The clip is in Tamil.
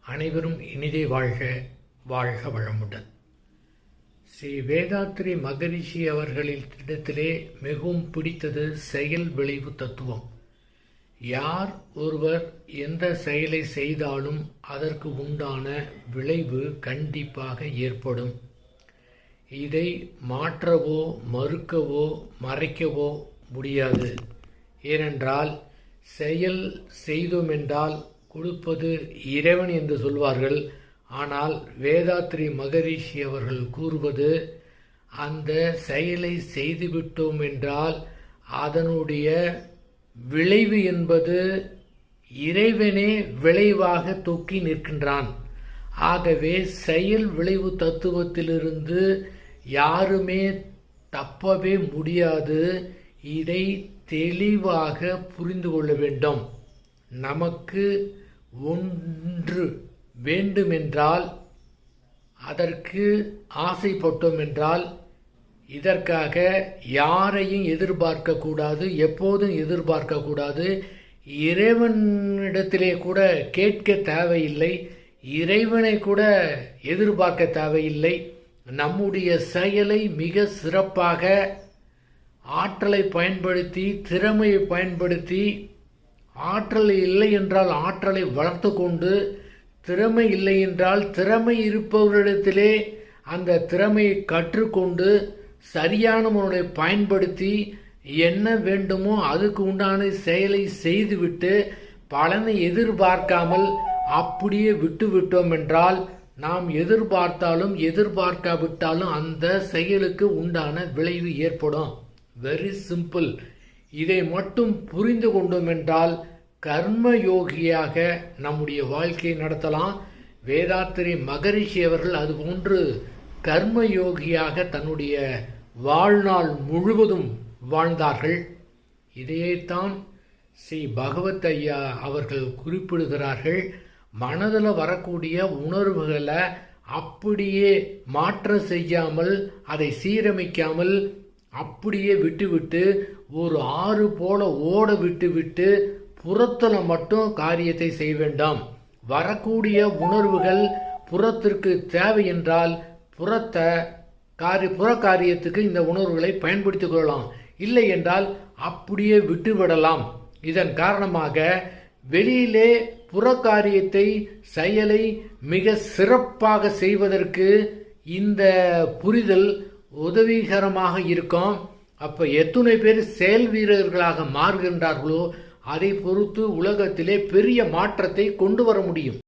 அனைவரும் இனிதே வாழ்க, வாழ்க வளமுடன். ஸ்ரீ வேதாத்ரி மகரிஷி அவர்களிடத்திலே மிகவும் பிடித்தது செயல் விளைவு தத்துவம். யார் ஒருவர் எந்த செயலை செய்தாலும் அதற்கு உண்டான விளைவு கண்டிப்பாக ஏற்படும். இதை மாற்றவோ மறுக்கவோ மறைக்கவோ முடியாது. ஏனென்றால் செயல் செய்தோம் என்றால் கொடுப்பது இறைவன் என்று சொல்வார்கள். ஆனால் வேதாத்ரி மகரிஷி அவர்கள் கூறுவது, அந்த செயலை செய்துவிட்டோம் என்றால் அதனுடைய விளைவு என்பது இறைவனே விளைவாக தொக்கி நிற்கின்றான். ஆகவே செயல் விளைவு தத்துவத்திலிருந்து யாருமே தப்பவே முடியாது. இதை தெளிவாக புரிந்து கொள்ள வேண்டும். நமக்கு ஒன்று வேண்டுமென்றால், அதற்கு ஆசைப்பட்டோம் என்றால், இதற்காக யாரையும் எதிர்பார்க்கக்கூடாது, எப்போதும் எதிர்பார்க்கக்கூடாது. இறைவனிடத்திலே கூட கேட்க தேவையில்லை, இறைவனை கூட எதிர்பார்க்க தேவையில்லை. நம்முடைய செயலை மிக சிறப்பாக ஆற்றலை பயன்படுத்தி, திறமையை பயன்படுத்தி, ஆற்றல் இல்லை என்றால் ஆற்றலை வளர்த்து கொண்டு, திறமை இல்லை என்றால் திறமை இருப்பவரிடத்திலே அந்த திறமையை கற்றுக்கொண்டு சரியான முறையை பயன்படுத்தி என்ன வேண்டுமோ அதுக்கு உண்டான செயலை செய்துவிட்டு பலனை எதிர்பார்க்காமல் அப்படியே விட்டுவிட்டோம் என்றால், நாம் எதிர்பார்த்தாலும் எதிர்பார்க்காவிட்டாலும் அந்த செயலுக்கு உண்டான விளைவு ஏற்படும். Very simple. இதை மட்டும் புரிந்து கொண்டோம் என்றால் கர்மயோகியாக நம்முடைய வாழ்க்கையை நடத்தலாம். வேதாத்ரி மகரிஷி அவர்கள் அதுபோன்று கர்மயோகியாக தன்னுடைய வாழ்நாள் முழுவதும் வாழ்ந்தார்கள். இதையேத்தான் ஸ்ரீ பகவத் ஐயா அவர்கள் குறிப்பிடுகிறார்கள். மனதில் வரக்கூடிய உணர்வுகளை அப்படியே மாற்றம் செய்யாமல், அதை சீரமைக்காமல் அப்படியே விட்டுவிட்டு, ஒரு ஆறு போல ஓட விட்டுவிட்டு புறத்தில் மட்டும் காரியத்தை செய்ய வேண்டாம். வரக்கூடிய உணர்வுகள் புறத்திற்கு தேவை என்றால் புற காரியத்துக்கு இந்த உணர்வுகளை பயன்படுத்திக் கொள்ளலாம். இல்லை என்றால் அப்படியே விட்டுவிடலாம். இதன் காரணமாக வெளியிலே புற காரியத்தை, செயலை மிக சிறப்பாக செய்வதற்கு இந்த புரிதல் உதவிகரமாக இருக்கும். அப்ப எத்தனை பேர் செயல் வீரர்களாக மாறுகின்றார்களோ அதை பொறுத்து உலகத்திலே பெரிய மாற்றத்தை கொண்டு வர முடியும்.